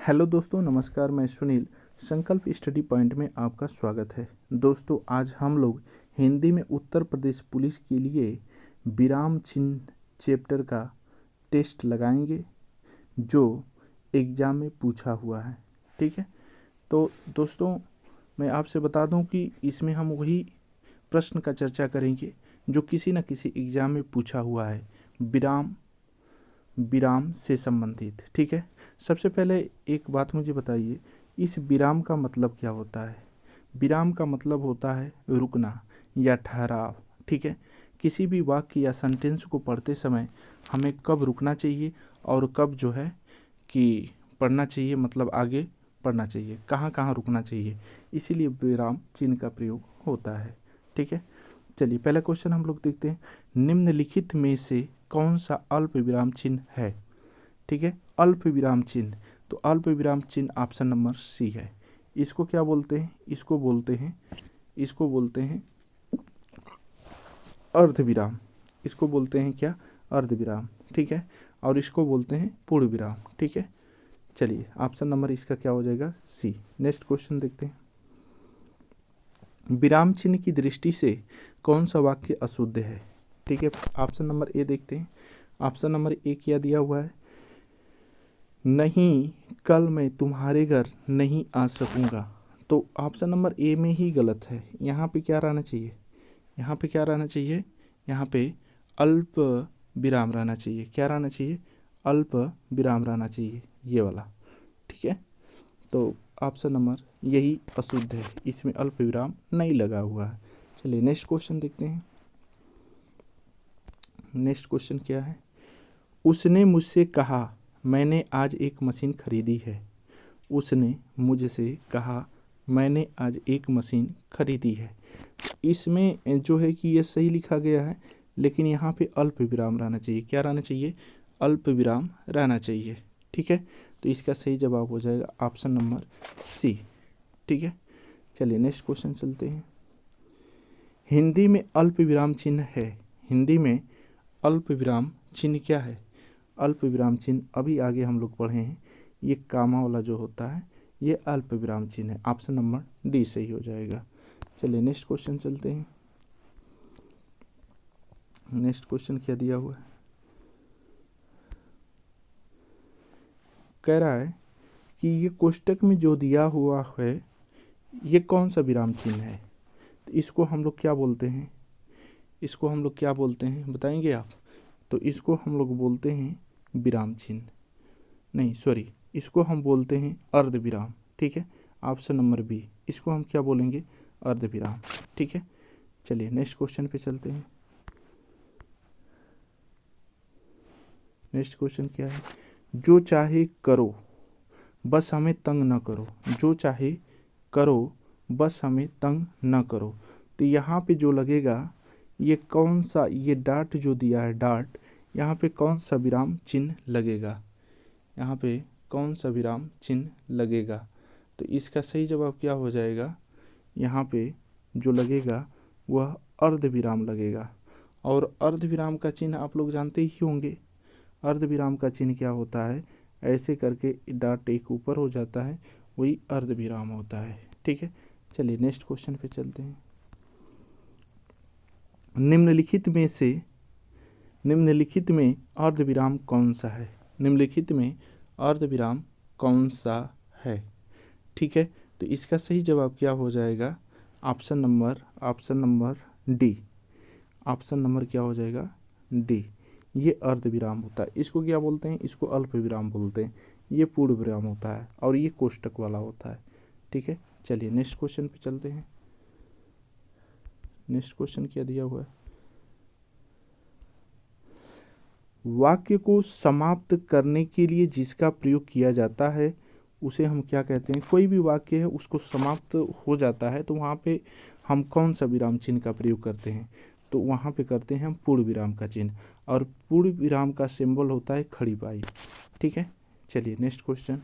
Hello दोस्तों, नमस्कार। मैं सुनील संकल्प स्टडी पॉइंट में आपका स्वागत है। दोस्तों, आज हम लोग हिंदी में उत्तर प्रदेश पुलिस के लिए विराम चिन्ह चैप्टर का टेस्ट लगाएंगे जो एग्ज़ाम में पूछा हुआ है। ठीक है, तो दोस्तों मैं आपसे बता दूं कि इसमें हम वही प्रश्न का चर्चा करेंगे जो किसी न किसी एग्ज़ाम में पूछा हुआ है, विराम विराम से संबंधित। ठीक है, सबसे पहले एक बात मुझे बताइए, इस विराम का मतलब क्या होता है? विराम का मतलब होता है रुकना या ठहराव। ठीक है, किसी भी वाक्य या सेंटेंस को पढ़ते समय हमें कब रुकना चाहिए और कब जो है कि पढ़ना चाहिए, मतलब आगे पढ़ना चाहिए, कहाँ कहाँ रुकना चाहिए, इसीलिए विराम चिन्ह का प्रयोग होता है। ठीक है, चलिए पहला क्वेश्चन हम लोग देखते हैं। निम्नलिखित में से कौन सा अल्प विराम चिन्ह है? ठीक है, अल्प विराम चिन्ह, तो अल्प विराम चिन्ह ऑप्शन नंबर सी है। इसको क्या बोलते हैं? इसको बोलते हैं अर्ध विराम। इसको बोलते हैं क्या? अर्ध विराम। ठीक है, और इसको बोलते हैं पूर्ण विराम। ठीक है, चलिए ऑप्शन नंबर इसका क्या हो जाएगा? सी। नेक्स्ट क्वेश्चन देखते हैं। विराम चिन्ह की दृष्टि से कौन सा वाक्य अशुद्ध है? ठीक है, ऑप्शन नंबर ए देखते हैं। ऑप्शन नंबर ए क्या दिया हुआ है? नहीं, कल मैं तुम्हारे घर नहीं आ सकूंगा। तो ऑप्शन नंबर ए में ही गलत है। यहाँ पे क्या रहना चाहिए? यहाँ पे क्या रहना चाहिए? यहाँ पे अल्प विराम रहना चाहिए। क्या रहना चाहिए? अल्प विराम रहना चाहिए, ये वाला। ठीक है, तो ऑप्शन नंबर यही अशुद्ध है, इसमें अल्प विराम नहीं लगा हुआ है। चलिए नेक्स्ट क्वेश्चन देखते हैं। नेक्स्ट क्वेश्चन क्या है? उसने मुझसे कहा मैंने आज एक मशीन खरीदी है। उसने मुझसे कहा मैंने आज एक मशीन खरीदी है। इसमें जो है कि ये सही लिखा गया है, लेकिन यहाँ पे अल्प विराम रहना चाहिए। क्या रहना चाहिए? अल्प विराम रहना चाहिए। ठीक है, तो इसका सही जवाब हो जाएगा ऑप्शन नंबर सी। ठीक है, चलिए नेक्स्ट क्वेश्चन चलते हैं। हिंदी में अल्प विराम चिन्ह है। हिंदी में अल्प विराम चिन्ह क्या है? अल्प विराम चिन्ह अभी आगे हम लोग पढ़े हैं, ये कामा वाला जो होता है ये अल्प विराम चिन्ह है। ऑप्शन नंबर डी सही हो जाएगा। चलिए नेक्स्ट क्वेश्चन चलते हैं। नेक्स्ट क्वेश्चन क्या दिया हुआ है? कह रहा है कि ये कोष्टक में जो दिया हुआ है ये कौन सा विराम चिन्ह है? तो इसको हम लोग क्या बोलते हैं? इसको हम लोग क्या बोलते हैं, बताएंगे आप? तो इसको हम लोग बोलते हैं विराम चिन्ह, नहीं सॉरी, इसको हम बोलते हैं अर्ध विराम। ठीक है, ऑप्शन नंबर बी, इसको हम क्या बोलेंगे? अर्ध विराम। ठीक है, चलिए नेक्स्ट क्वेश्चन पे चलते हैं। नेक्स्ट क्वेश्चन क्या है? जो चाहे करो बस हमें तंग न करो। जो चाहे करो बस हमें तंग न करो, तो यहाँ पे जो लगेगा ये कौन सा, ये डाट जो दिया है डाट, यहाँ पे कौन सा विराम चिन्ह लगेगा? यहाँ पे कौन सा विराम चिन्ह लगेगा? तो इसका सही जवाब क्या हो जाएगा? यहाँ पे जो लगेगा वह अर्ध विराम लगेगा। और अर्ध विराम का चिन्ह आप लोग जानते ही होंगे। अर्ध विराम का चिन्ह क्या होता है? ऐसे करके डाट एक ऊपर हो जाता है, वही अर्ध विराम होता है। ठीक है, चलिए नेक्स्ट क्वेश्चन पे चलते हैं। निम्नलिखित में अर्ध विराम कौन सा है? निम्नलिखित में अर्ध विराम कौन सा है? ठीक है, तो इसका सही जवाब क्या हो जाएगा? Option number D. Option number क्या हो जाएगा? डी। ये अर्ध विराम होता है। इसको क्या बोलते हैं? इसको अल्प विराम बोलते हैं। ये पूर्ण विराम होता है और ये कोष्टक वाला होता है। ठीक है, चलिए नेक्स्ट क्वेश्चन पे चलते हैं। नेक्स्ट क्वेश्चन क्या दिया हुआ है? वाक्य को समाप्त करने के लिए जिसका प्रयोग किया जाता है उसे हम क्या कहते हैं? कोई भी वाक्य है उसको समाप्त हो जाता है तो वहाँ पे हम कौन सा विराम चिन्ह का प्रयोग करते हैं? तो वहाँ पे करते हैं हम पूर्ण विराम का चिन्ह, और पूर्ण विराम का सिंबल होता है खड़ी पाई। ठीक है, चलिए नेक्स्ट क्वेश्चन।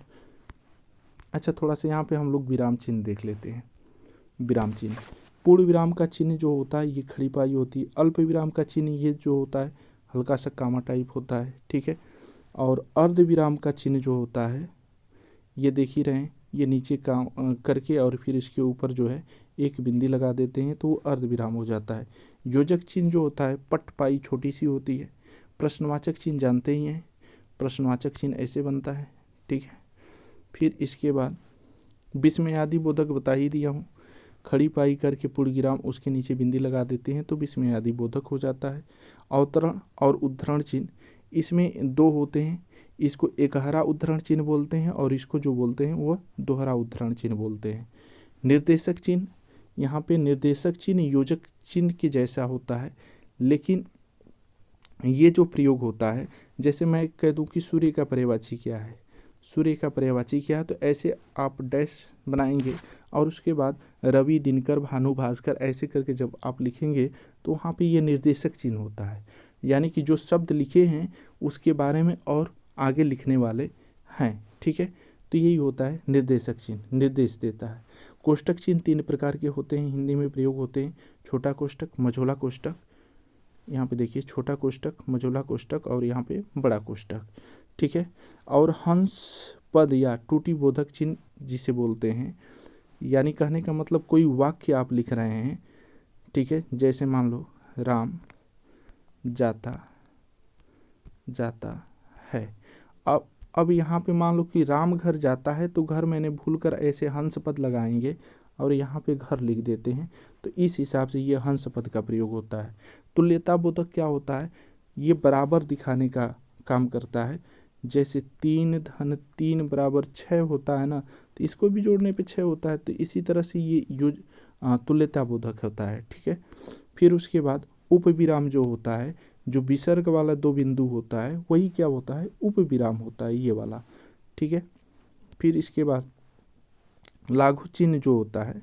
अच्छा, थोड़ा सा यहाँ पे हम लोग विराम चिन्ह देख लेते हैं। विराम चिन्ह, पूर्ण विराम का चिन्ह जो होता है ये खड़ी पाई होती है। अल्प विराम का चिन्ह ये जो होता है हल्का सा कामा टाइप होता है। ठीक है, और अर्ध विराम का चिन्ह जो होता है ये देख ही रहे हैं, ये नीचे काम करके और फिर इसके ऊपर जो है एक बिंदी लगा देते हैं तो वो अर्धविराम हो जाता है। योजक चिन्ह जो होता है पट पाई छोटी सी होती है। प्रश्नवाचक चिन्ह जानते ही हैं, प्रश्नवाचक चिन्ह ऐसे बनता है, ठीक है। फिर इसके बाद विस्मयादि बोधक बता ही दिया हूँ, खड़ी पाई करके पूर्णविराम उसके नीचे बिंदी लगा देते हैं तो विस्मयादि बोधक हो जाता है। अवतरण और उद्धरण चिन्ह इसमें दो होते हैं, इसको एकहरा उद्धरण चिन्ह बोलते हैं और इसको जो बोलते हैं वह दोहरा उद्धरण चिन्ह बोलते हैं। निर्देशक चिन्ह, यहाँ पे निर्देशक चिन्ह योजक चिन्ह के जैसा होता है, लेकिन ये जो प्रयोग होता है, जैसे मैं कह दूं कि सूर्य का पर्यायवाची क्या है, सूर्य का पर्यायवाची क्या है, तो ऐसे आप डैश बनाएंगे और उसके बाद रवि, दिनकर, भानु, भास्कर ऐसे करके जब आप लिखेंगे तो वहाँ पे ये निर्देशक चिन्ह होता है, यानी कि जो शब्द लिखे हैं उसके बारे में और आगे लिखने वाले हैं, ठीक है। तो यही होता है निर्देशक चिन्ह, निर्देश देता है। कोष्टक चिन्ह 3 प्रकार के होते हैं, हिंदी में प्रयोग होते हैं, छोटा कोष्टक, मझोला कोष्टक, यहाँ पे देखिए छोटा कोष्टक, मझोला कोष्टक और यहाँ पे बड़ा कोष्टक, ठीक है। और हंस पद या टूटी बोधक चिन्ह जिसे बोलते हैं, यानी कहने का मतलब कोई वाक्य आप लिख रहे हैं, ठीक है, जैसे मान लो राम जाता जाता है। अब यहाँ पे मान लो कि राम घर जाता है तो घर मैंने भूलकर ऐसे हंस पद लगाएंगे और यहाँ पे घर लिख देते हैं, तो इस हिसाब से ये हंस पद का प्रयोग होता है। तुल्यता बोधक क्या होता है, ये बराबर दिखाने का काम करता है, जैसे 3 धन 3 बराबर 6 होता है ना, तो इसको भी जोड़ने पे 6 होता है, तो इसी तरह से ये तुल्यता बोधक होता है, ठीक है। फिर उसके बाद उपविराम जो होता है, जो विसर्ग वाला 2 बिंदु होता है वही क्या होता है, उपविराम होता है, ये वाला, ठीक है। फिर इसके बाद लाघु चिन्ह जो होता है,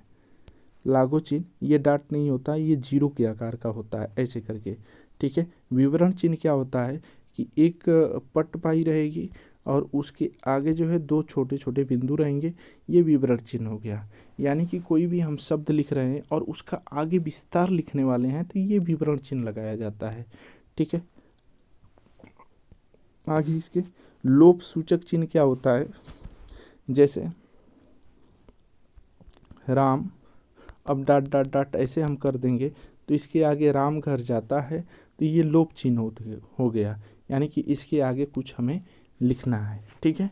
लाघु चिन्ह ये डाट नहीं होता, ये जीरो के आकार का होता है ऐसे करके, ठीक है। विवरण चिन्ह क्या होता है कि एक पट पाई रहेगी और उसके आगे जो है 2 छोटे छोटे बिंदु रहेंगे, ये विवरण चिन्ह हो गया। यानी कि कोई भी हम शब्द लिख रहे हैं और उसका आगे विस्तार लिखने वाले हैं तो ये विवरण चिन्ह लगाया जाता है, ठीक है। आगे इसके लोप सूचक चिन्ह क्या होता है, जैसे राम, अब डाट डाट डाट ऐसे हम कर देंगे तो इसके आगे राम घर जाता है तो ये लोप चिन्ह हो गया, यानी कि इसके आगे कुछ हमें लिखना है, ठीक है,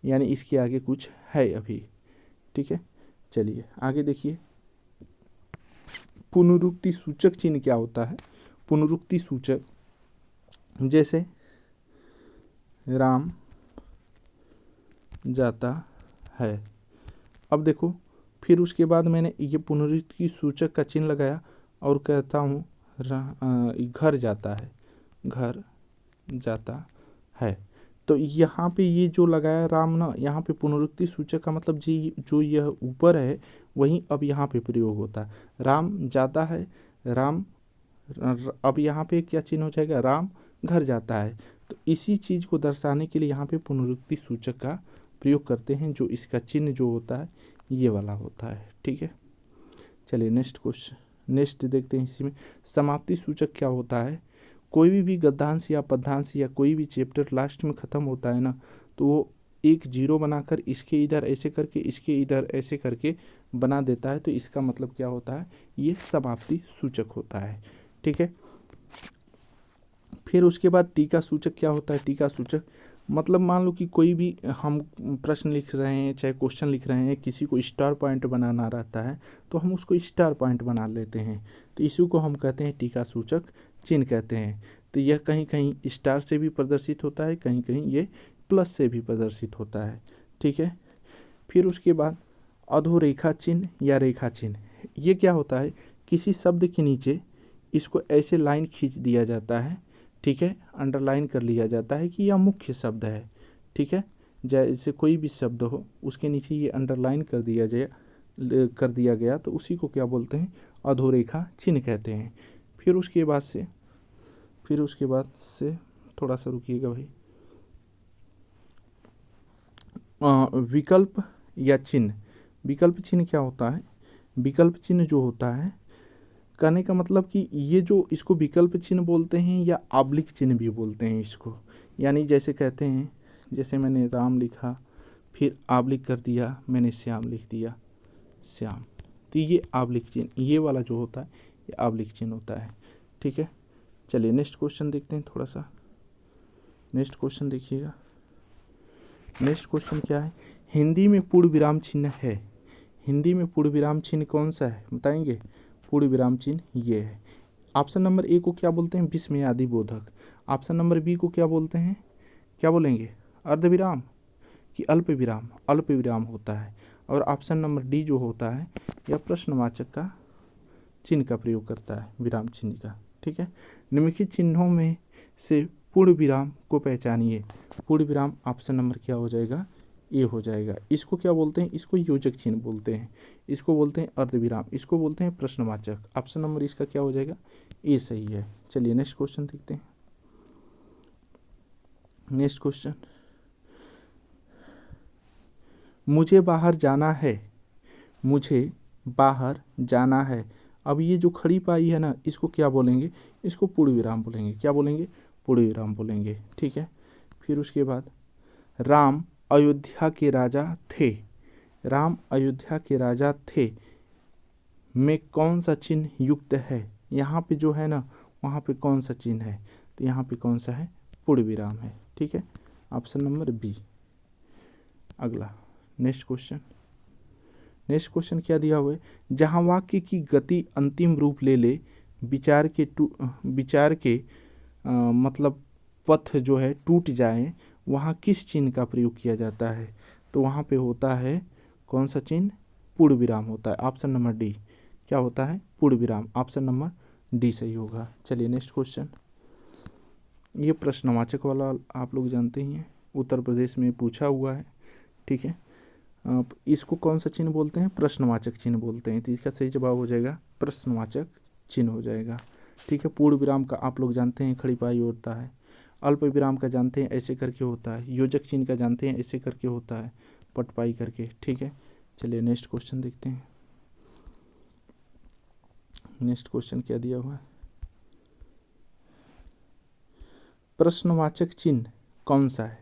यानी इसके आगे कुछ है अभी, ठीक है। चलिए आगे देखिए, पुनरुक्ति सूचक चिन्ह क्या होता है। पुनरुक्ति सूचक जैसे राम जाता है, अब देखो फिर उसके बाद मैंने ये पुनरुक्ति सूचक का चिन्ह लगाया और कहता हूँ घर जाता है, घर जाता है, तो यहाँ पे ये जो लगाया राम ना, यहाँ पे पुनरुक्ति सूचक का मतलब जी जो यह ऊपर है वहीं अब यहाँ पे प्रयोग होता है। राम जाता है, राम, अब यहाँ पे क्या चिन्ह हो जाएगा, राम घर जाता है, तो इसी चीज़ को दर्शाने के लिए यहाँ पे पुनरुक्ति सूचक का प्रयोग करते हैं, जो इसका चिन्ह जो होता है ये वाला होता है, ठीक है। चलिए नेक्स्ट देखते हैं। इसी में समाप्ति सूचक क्या होता है, कोई भी गद्यांश या पद्यांश या कोई भी चैप्टर लास्ट में ख़त्म होता है ना, तो वो एक जीरो बनाकर इसके इधर ऐसे करके इसके इधर ऐसे करके बना देता है, तो इसका मतलब क्या होता है, ये समाप्ति सूचक होता है, ठीक है। फिर उसके बाद टीका सूचक क्या होता है। टीका सूचक मतलब मान लो कि कोई भी हम प्रश्न लिख रहे हैं, चाहे क्वेश्चन लिख रहे हैं, किसी को स्टार पॉइंट बनाना रहता है तो हम उसको स्टार पॉइंट बना लेते हैं, तो इसी को हम कहते हैं टीका सूचक चिन्ह कहते हैं। तो यह कहीं कहीं स्टार से भी प्रदर्शित होता है, कहीं कहीं ये प्लस से भी प्रदर्शित होता है, ठीक है। फिर उसके बाद अधोरेखा चिन्ह या रेखा चिन्ह, ये क्या होता है, किसी शब्द के नीचे इसको ऐसे लाइन खींच दिया जाता है, ठीक है, अंडरलाइन कर लिया जाता है कि यह मुख्य शब्द है, ठीक है। जैसे कोई भी शब्द हो उसके नीचे ये अंडरलाइन कर दिया गया तो उसी को क्या बोलते हैं, अधोरेखा चिन्ह कहते हैं। फिर उसके बाद से थोड़ा सा रुकिएगा भाई, विकल्प या चिन्ह। विकल्प चिन्ह क्या होता है, विकल्प चिन्ह जो होता है, कहने का मतलब कि ये जो इसको विकल्प चिन्ह बोलते हैं या आब्लिक चिन्ह भी बोलते हैं इसको, यानी जैसे कहते हैं, जैसे मैंने राम लिखा फिर आबलिक कर दिया, मैंने श्याम लिख दिया, श्याम। तो ये आबलिक चिन्ह, ये वाला जो होता है ये आबलिक चिन्ह होता है। ठीक है, चलिए नेक्स्ट क्वेश्चन देखते हैं थोड़ा सा। नेक्स्ट क्वेश्चन देखिएगा। नेक्स्ट क्वेश्चन क्या है, हिंदी में पूर्ण विराम चिन्ह है। हिंदी में पूर्ण विराम चिन्ह कौन सा है बताएंगे? पूर्ण विराम चिन्ह ये है। ऑप्शन नंबर ए को क्या बोलते हैं? विस्मयादि बोधक। ऑप्शन नंबर बी को क्या बोलते हैं? क्या बोलेंगे? अर्धविराम कि अल्प विराम? अल्प विराम होता है। और ऑप्शन नंबर डी जो होता है यह प्रश्नवाचक का चिन्ह का प्रयोग करता है, विराम चिन्ह का। ठीक है, निम्नलिखित चिन्हों में से पूर्ण विराम को पहचानिए। पूर्ण विराम ऑप्शन नंबर क्या हो जाएगा? ए हो जाएगा। इसको क्या बोलते हैं? इसको योजक चिन्ह बोलते हैं, इसको बोलते हैं अर्धविराम, इसको बोलते हैं प्रश्नवाचक। ऑप्शन नंबर इसका क्या हो जाएगा? ए सही है। चलिए नेक्स्ट क्वेश्चन देखते हैं। नेक्स्ट क्वेश्चन, मुझे बाहर जाना है। मुझे बाहर जाना है। अब ये जो खड़ी पाई है ना, इसको क्या बोलेंगे? इसको पूर्ण विराम बोलेंगे। क्या बोलेंगे? पूर्ण विराम बोलेंगे। ठीक है, फिर उसके बाद राम अयोध्या के राजा थे। राम अयोध्या के राजा थे में कौन सा चिन्ह युक्त है? यहाँ पे जो है ना, वहाँ पे कौन सा चिन्ह है? तो यहाँ पे कौन सा है? पूर्ण विराम है। ठीक है, ऑप्शन नंबर बी। अगला नेक्स्ट क्वेश्चन। नेक्स्ट क्वेश्चन क्या दिया हुआ है, जहाँ वाक्य की गति अंतिम रूप ले ले, विचार के मतलब पथ जो है टूट जाए, वहाँ किस चिन्ह का प्रयोग किया जाता है? तो वहाँ पे होता है कौन सा चिन्ह? पूर्ण विराम होता है। ऑप्शन नंबर डी क्या होता है? पूर्ण विराम। ऑप्शन नंबर डी सही होगा। चलिए नेक्स्ट क्वेश्चन, ये प्रश्नवाचक वाला आप लोग जानते ही हैं, उत्तर प्रदेश में पूछा हुआ है। ठीक है, इसको कौन सा चिन्ह बोलते हैं? प्रश्नवाचक चिन्ह बोलते हैं। तो इसका सही जवाब हो जाएगा प्रश्नवाचक चिन्ह हो जाएगा। ठीक है, पूर्ण विराम का आप लोग जानते हैं खड़ी पाई होता है, अल्प विराम का जानते हैं ऐसे करके होता है, योजक चिन्ह का जानते हैं ऐसे करके होता है, पटपाई करके। ठीक है, चलिए नेक्स्ट क्वेश्चन देखते हैं। नेक्स्ट क्वेश्चन क्या दिया हुआ है, प्रश्नवाचक चिन्ह कौन सा है?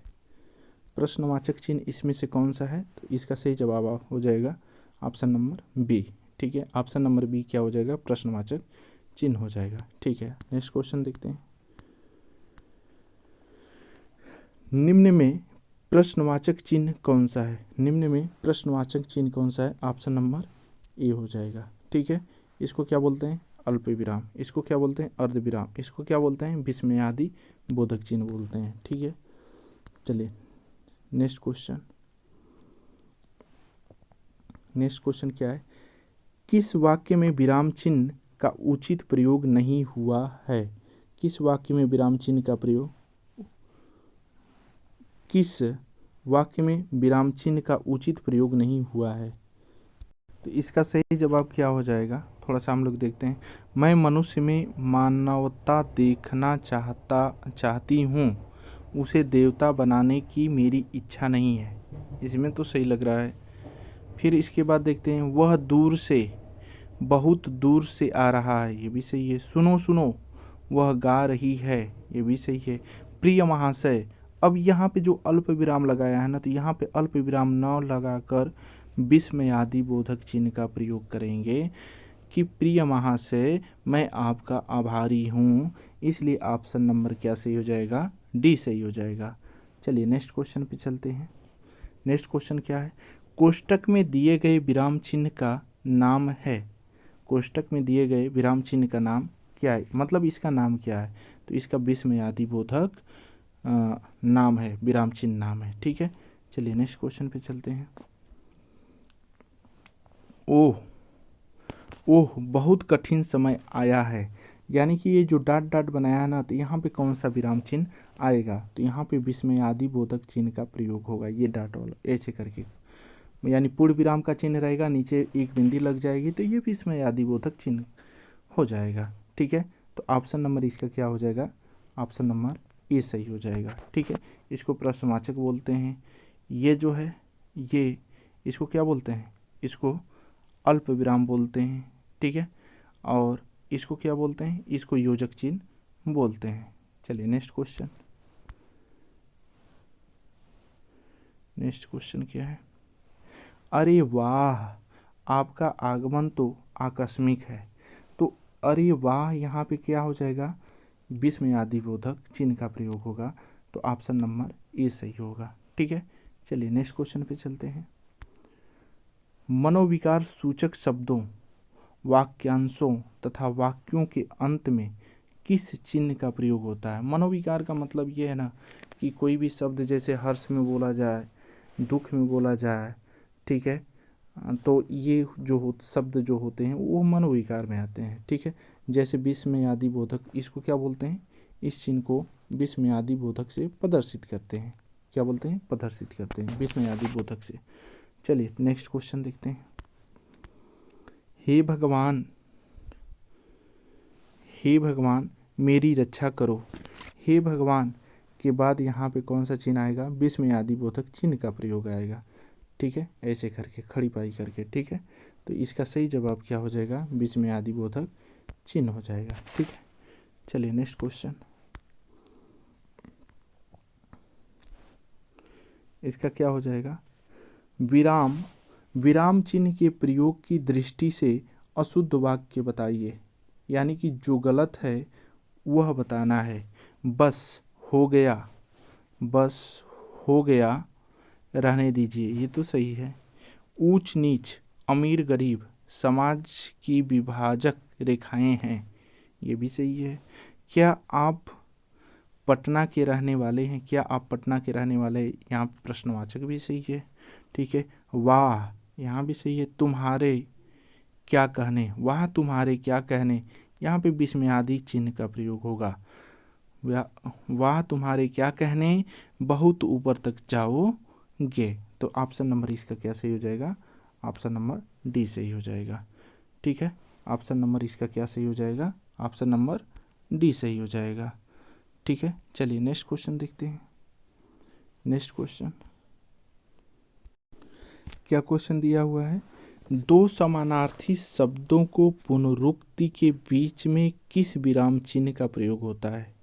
प्रश्नवाचक चिन्ह इसमें से कौन सा है? तो इसका सही जवाब हो जाएगा ऑप्शन नंबर बी। ठीक है, ऑप्शन नंबर बी क्या हो जाएगा? प्रश्नवाचक चिन्ह हो जाएगा। ठीक है, नेक्स्ट क्वेश्चन देखते हैं। निम्न में प्रश्नवाचक चिन्ह कौन सा है? निम्न में प्रश्नवाचक चिन्ह कौन सा है? ऑप्शन नंबर ए हो जाएगा। ठीक है, इसको क्या बोलते हैं? अल्प विराम। इसको क्या बोलते हैं? अर्धविराम। इसको क्या बोलते हैं? विस्मयादि बोधक चिन्ह बोलते हैं। ठीक है, चलिए नेक्स्ट क्वेश्चन। नेक्स्ट क्वेश्चन क्या है, किस वाक्य में विराम चिन्ह का उचित प्रयोग नहीं हुआ है? किस वाक्य में विराम चिन्ह का प्रयोग, किस वाक्य में विराम चिन्ह का उचित प्रयोग नहीं हुआ है? तो इसका सही जवाब क्या हो जाएगा? थोड़ा सा हम लोग देखते हैं। मैं मनुष्य में मानवता देखना चाहती हूँ, उसे देवता बनाने की मेरी इच्छा नहीं है। इसमें तो सही लग रहा है। फिर इसके बाद देखते हैं, वह दूर से, बहुत दूर से आ रहा है। ये भी सही है। सुनो सुनो, वह गा रही है। ये भी सही है। प्रिय महाशय, अब यहाँ पे जो अल्प विराम लगाया है ना, तो यहाँ पे अल्प विराम न लगाकर विस्मयादि बोधक चिन्ह का प्रयोग करेंगे कि प्रिय महाशय मैं आपका आभारी हूँ। इसलिए ऑप्शन नंबर क्या सही हो जाएगा? डी सही हो जाएगा। चलिए नेक्स्ट क्वेश्चन पे चलते हैं। नेक्स्ट क्वेश्चन क्या है, कोष्टक में दिए गए विराम चिन्ह का नाम है। कोष्टक में दिए गए विराम चिन्ह का नाम क्या है? मतलब इसका नाम क्या है? तो इसका विस्मयादि बोधक नाम है, विराम चिन्ह नाम है। ठीक है, चलिए नेक्स्ट क्वेश्चन पे चलते हैं। ओह ओह, बहुत कठिन समय आया है। यानी कि ये जो डाट डाट बनाया है ना, तो यहाँ पे कौन सा विराम चिन्ह आएगा? तो यहाँ पे विस्मयादि बोधक चिन्ह का प्रयोग होगा। ये डाट वाला ऐसे करके, यानी पूर्ण विराम का चिन्ह रहेगा, नीचे एक बिंदी लग जाएगी, तो ये विस्मयादि बोधक चिन्ह हो जाएगा। ठीक है, तो ऑप्शन नंबर इसका क्या हो जाएगा? ऑप्शन नंबर ए सही हो जाएगा। ठीक है, इसको प्रश्नवाचक बोलते हैं। ये जो है ये, इसको क्या बोलते हैं? इसको अल्प विराम बोलते हैं। ठीक है, और इसको क्या बोलते हैं? इसको योजक चिन्ह बोलते हैं। चलिए नेक्स्ट क्वेश्चन। नेक्स्ट क्वेश्चन क्या है? अरे वाह, आपका आगमन तो आकस्मिक है। तो अरे वाह यहाँ पे क्या हो जाएगा? विस्मयादिबोधक चिन्ह का प्रयोग होगा। तो ऑप्शन नंबर ए सही होगा। ठीक है, चलिए नेक्स्ट क्वेश्चन पे चलते हैं। मनोविकार सूचक शब्दों, वाक्यांशों तथा वाक्यों के अंत में किस चिन्ह का प्रयोग होता है? मनोविकार का मतलब ये है ना कि कोई भी शब्द जैसे हर्ष में बोला जाए, दुख में बोला जाए, ठीक है, तो ये जो शब्द जो होते हैं वो मनोविकार में आते हैं। ठीक है, जैसे विस्मयादिबोधक, इसको क्या बोलते हैं? इस चिन्ह को विस्मयादिबोधक से प्रदर्शित करते हैं। क्या बोलते हैं? प्रदर्शित करते हैं विस्मयादिबोधक से। चलिए नेक्स्ट क्वेश्चन देखते हैं। हे भगवान, हे भगवान मेरी रक्षा करो। हे भगवान के बाद यहाँ पे कौन सा चिन्ह आएगा? विस्मयादिबोधक चिन्ह का प्रयोग आएगा। ठीक है, ऐसे करके खड़ी पाई करके। ठीक है, तो इसका सही जवाब क्या हो जाएगा? विस्मयादिबोधक चिन्ह हो जाएगा। ठीक है, चलिए नेक्स्ट क्वेश्चन। इसका क्या हो जाएगा? विराम, विराम चिन्ह के प्रयोग की दृष्टि से अशुद्ध वाक्य बताइए, यानी कि जो गलत है वह बताना है। बस हो गया, बस हो गया, रहने दीजिए, ये तो सही है। ऊंच नीच, अमीर गरीब समाज की विभाजक रेखाएं हैं, ये भी सही है। क्या आप पटना के रहने वाले हैं? क्या आप पटना के रहने वाले हैं? यहाँ प्रश्नवाचक भी सही है। ठीक है, वाह यहाँ भी सही है। तुम्हारे क्या कहने, वाह तुम्हारे क्या कहने, यहाँ पे विस्मयादि चिन्ह का प्रयोग होगा। वाह तुम्हारे क्या कहने, बहुत ऊपर तक जाओगे। तो ऑप्शन नंबर इसका क्या सही हो जाएगा? ऑप्शन नंबर डी सही हो जाएगा। ठीक है, ऑप्शन नंबर इसका क्या सही हो जाएगा? ऑप्शन नंबर डी सही हो जाएगा। ठीक है, चलिए नेक्स्ट क्वेश्चन देखते हैं। नेक्स्ट क्वेश्चन, क्या क्वेश्चन दिया हुआ है? दो समानार्थी शब्दों को पुनरुक्ति के बीच में किस विराम चिन्ह का प्रयोग होता है?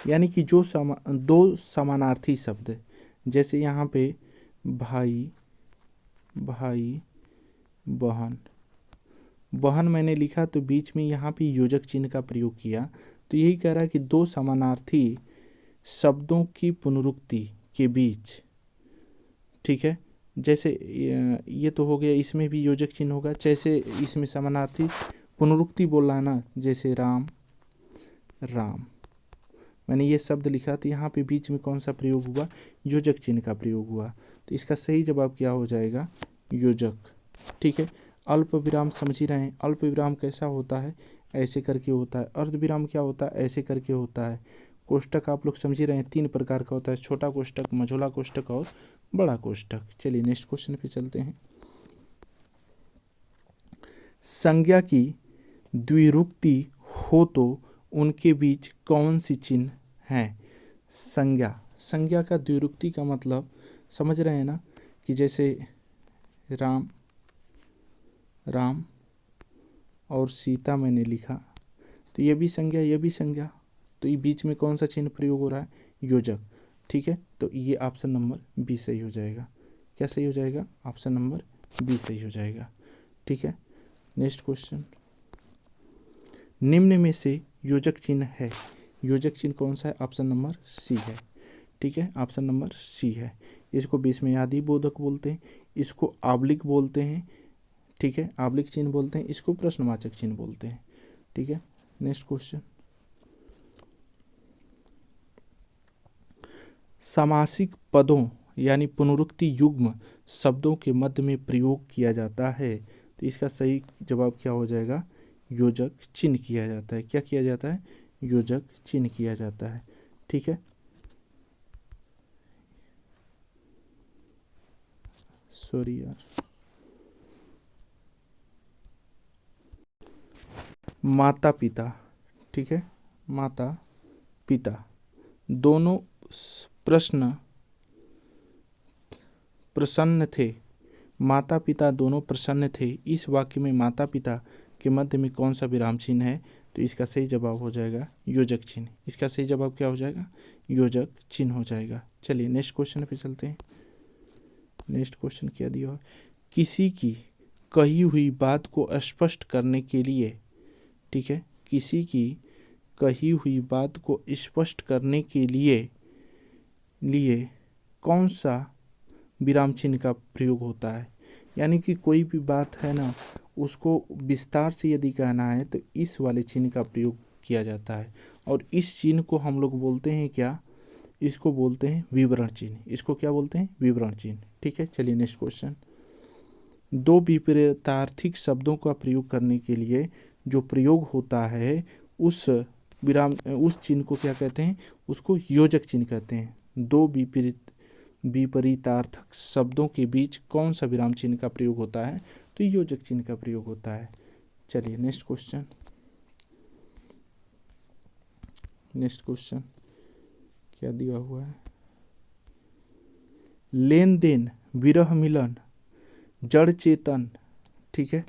यानी कि दो समानार्थी शब्द, जैसे यहाँ पे भाई, भाई, बहन, बहन मैंने लिखा तो बीच में यहाँ पे योजक चिन्ह का प्रयोग किया। तो यही कह रहा है कि दो समानार्थी शब्दों की पुनरुक्ति के बीच, ठीक है, जैसे ये तो हो गया, इसमें भी योजक चिन्ह होगा। जैसे इसमें समानार्थी पुनरुक्ति बोलना है ना, जैसे राम, राम मैंने ये शब्द लिखा तो यहाँ पे बीच में कौन सा प्रयोग हुआ? योजक चिन्ह का प्रयोग हुआ। तो इसका सही जवाब क्या हो जाएगा? योजक। ठीक है, अल्प विराम समझ ही रहे हैं। अल्प विराम कैसा होता है? ऐसे करके होता है। अर्ध विराम क्या होता है? ऐसे करके होता है। कोष्टक आप लोग समझ ही रहे हैं, 3 प्रकार का होता है, छोटा कोष्टक, मझोला कोष्टक और बड़ा कोष्टक। चलिए नेक्स्ट क्वेश्चन पे चलते हैं। संज्ञा की द्विरुक्ति हो तो उनके बीच कौन सी चिन्ह है? संज्ञा, संज्ञा का द्विरुक्ति का मतलब समझ रहे हैं ना, कि जैसे राम, राम और सीता मैंने लिखा तो ये भी संज्ञा, ये भी संज्ञा, तो ये बीच में कौन सा चिन्ह प्रयोग हो रहा है? योजक। ठीक है, तो ये ऑप्शन नंबर बी सही हो जाएगा। क्या सही हो जाएगा? ऑप्शन नंबर बी सही हो जाएगा। ठीक है, नेक्स्ट क्वेश्चन। निम्न में से योजक चिन्ह है, योजक चिन्ह कौन सा है? ऑप्शन नंबर सी है। ठीक है, ऑप्शन नंबर सी है। इसको विस्मयादिबोधक बोलते हैं, इसको आबलिक बोलते हैं। ठीक है, आबलिक चिन्ह बोलते हैं, इसको प्रश्नवाचक चिन्ह बोलते हैं। ठीक है, नेक्स्ट क्वेश्चन। समासिक पदों यानी पुनरुक्ति युग्म शब्दों के मध्य में प्रयोग किया जाता है, तो इसका सही जवाब क्या हो जाएगा? योजक चिन्ह किया जाता है। क्या किया जाता है? योजक चिन्ह किया जाता है। ठीक है, सॉरी यार, माता पिता, ठीक है, माता पिता दोनों प्रश्न प्रसन्न थे, माता पिता दोनों प्रसन्न थे। इस वाक्य में माता पिता के मध्य में कौन सा विराम चिन्ह है? तो इसका सही जवाब हो जाएगा योजक चिन्ह। इसका सही जवाब क्या हो जाएगा? योजक चिन्ह हो जाएगा। चलिए नेक्स्ट क्वेश्चन पे चलते हैं। नेक्स्ट क्वेश्चन क्या दिया हुआ है, किसी की कही हुई बात को स्पष्ट करने के लिए, ठीक है, किसी की कही हुई बात को स्पष्ट करने के लिए कौन सा विराम चिन्ह का प्रयोग होता है। यानी कि कोई भी बात है ना, उसको विस्तार से यदि कहना है तो इस वाले चिन्ह का प्रयोग किया जाता है, और इस चिन्ह को हम लोग बोलते हैं क्या, इसको बोलते हैं विवरण चिन्ह। इसको क्या बोलते हैं, विवरण चिन्ह। ठीक है, चलिए नेक्स्ट क्वेश्चन। दो विपरीतार्थक शब्दों का प्रयोग करने के लिए जो प्रयोग होता है उस उस चिन्ह को क्या कहते हैं, उसको योजक चिन्ह कहते हैं। दो विपरीतार्थक शब्दों के बीच कौन सा विराम चिन्ह का प्रयोग होता है, तो योजक चिन्ह का प्रयोग होता है। चलिए नेक्स्ट क्वेश्चन। नेक्स्ट क्वेश्चन क्या दिया हुआ है, लेन देन, विरह मिलन, जड़ चेतन, ठीक है,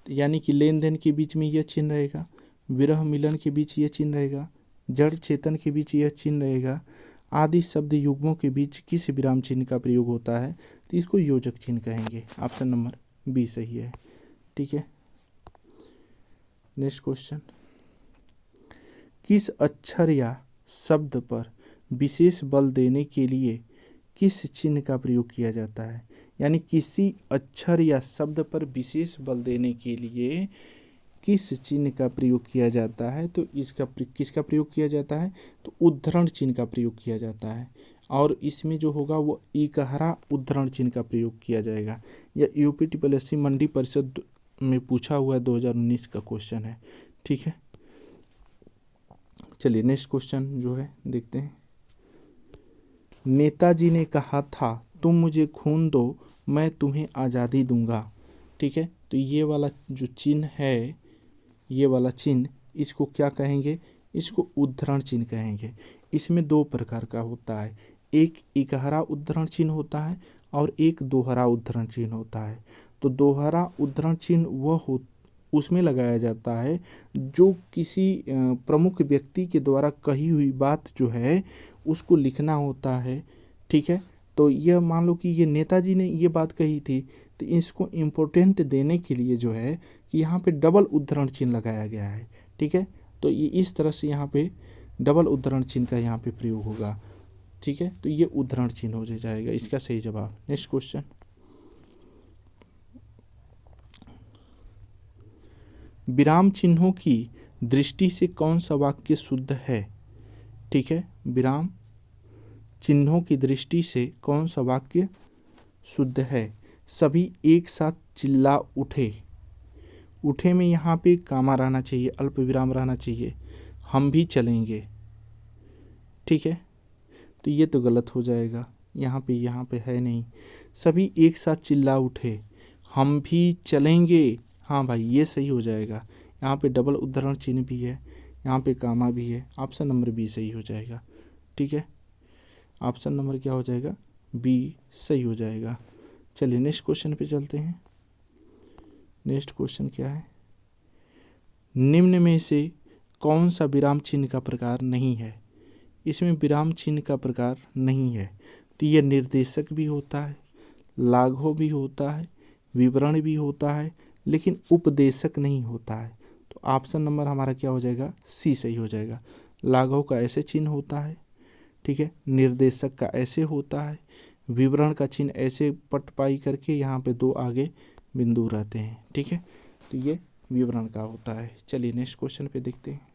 यानी कि लेन देन के बीच में यह चिन्ह रहेगा, विरह मिलन के बीच यह चिन्ह रहेगा, जड़ चेतन के बीच यह चिन्ह रहेगा, आदि शब्द युग्मों के बीच किस विराम चिन्ह का प्रयोग होता है, तो इसको योजक चिन्ह कहेंगे। ऑप्शन नंबर बी सही है। ठीक है, नेक्स्ट क्वेश्चन। किस अक्षर या शब्द पर विशेष बल देने के लिए किस चिन्ह का प्रयोग किया जाता है। यानी किसी अक्षर या शब्द पर विशेष बल देने के लिए किस चिन्ह का प्रयोग किया जाता है, तो इसका किसका प्रयोग किया जाता है, तो उद्धरण चिन्ह का प्रयोग किया जाता है। और इसमें जो होगा वो इकहरा उद्धरण चिन्ह का प्रयोग किया जाएगा। यह यूपीटीपीएससी मंडी परिषद में पूछा हुआ 2019 का क्वेश्चन है। ठीक है, चलिए नेक्स्ट क्वेश्चन जो है देखते हैं। नेताजी ने कहा था तुम मुझे खून दो मैं तुम्हें आज़ादी दूंगा। ठीक है, तो ये वाला जो चिन्ह है, ये वाला चिन्ह, इसको क्या कहेंगे, इसको उद्धरण चिन्ह कहेंगे। इसमें दो प्रकार का होता है, एक इकहरा उद्धरण चिन्ह होता है और एक दोहरा उद्धरण चिन्ह होता है। तो दोहरा उद्धरण चिन्ह वह उसमें लगाया जाता है जो किसी प्रमुख व्यक्ति के द्वारा कही हुई बात जो है उसको लिखना होता है। ठीक है, तो यह मान लो कि ये नेताजी ने ये बात कही थी, तो इसको इम्पोर्टेंट देने के लिए जो है कि यहाँ पे डबल उद्धरण चिन्ह लगाया गया है। ठीक है, तो ये इस तरह से यहाँ पे डबल उद्धरण चिन्ह का यहाँ पे प्रयोग होगा। ठीक है, तो ये उद्धरण चिन्ह हो जाएगा इसका सही जवाब। Next question. विराम चिन्हों की दृष्टि से कौन सा वाक्य शुद्ध है। ठीक है, विराम चिन्हों की दृष्टि से कौन सा वाक्य शुद्ध है। सभी एक साथ चिल्ला उठे, उठे में यहाँ पे कामा रहना चाहिए, अल्प विराम रहना चाहिए। हम भी चलेंगे, ठीक है, तो ये तो गलत हो जाएगा, यहाँ पे है नहीं। सभी एक साथ चिल्ला उठे, हम भी चलेंगे, हाँ भाई ये सही हो जाएगा। यहाँ पे डबल उद्धरण चिन्ह भी है, यहाँ पे कामा भी है। ऑप्शन नंबर बी सही हो जाएगा। ठीक है, ऑप्शन नंबर क्या हो जाएगा, बी सही हो जाएगा। चलिए नेक्स्ट क्वेश्चन पे चलते हैं। नेक्स्ट क्वेश्चन क्या है, निम्न में से कौन सा विराम चिन्ह का प्रकार नहीं है। इसमें विराम चिन्ह का प्रकार नहीं है, तो यह निर्देशक भी होता है, लाघव भी होता है, विवरण भी होता है, लेकिन उपदेशक नहीं होता है। तो ऑप्शन नंबर हमारा क्या हो जाएगा, सी सही हो जाएगा। लाघव का ऐसे चिन्ह होता है, ठीक है, निर्देशक का ऐसे होता है, विवरण का चिन्ह ऐसे पटपाई करके यहाँ पे दो आगे बिंदु रहते हैं। ठीक है, तो ये विवरण का होता है। चलिए नेक्स्ट क्वेश्चन पे देखते हैं।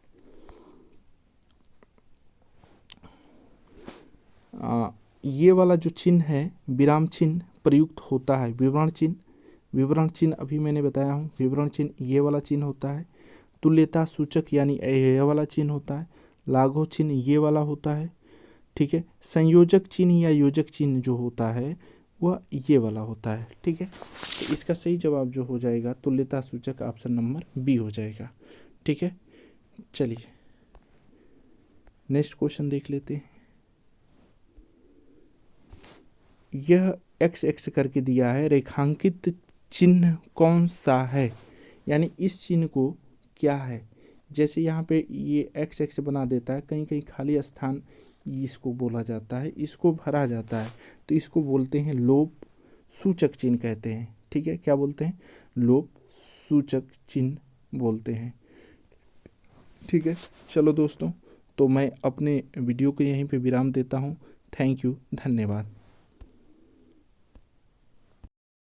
ये वाला जो चिन्ह है विराम चिन्ह प्रयुक्त होता है विवरण चिन्ह। विवरण चिन्ह अभी मैंने बताया हूँ, विवरण चिन्ह ये वाला चिन्ह होता है। तुल्यता सूचक यानी ये वाला चिन्ह होता है। लाघव चिन्ह ये वाला होता है। ठीक है, संयोजक चिन्ह या योजक चिन्ह जो होता है वह ये वाला होता है। ठीक है, तो इसका सही जवाब जो हो जाएगा तुल्यता सूचक, ऑप्शन नंबर बी हो जाएगा। ठीक है, चलिए नेक्स्ट क्वेश्चन देख लेते हैं। यह एक्स एक्स करके दिया है, रेखांकित चिन्ह कौन सा है। यानी इस चिन्ह को क्या है, जैसे यहाँ पे ये एक्स एक्स बना देता है, कहीं कहीं खाली स्थान इसको बोला जाता है, इसको भरा जाता है, तो इसको बोलते हैं लोप, सूचक चिन्ह कहते हैं। ठीक है, क्या बोलते हैं? लोप सूचक चिन्ह बोलते हैं। ठीक है, चलो दोस्तों, तो मैं अपने वीडियो को यहीं पे विराम देता हूँ। थैंक यू, धन्यवाद।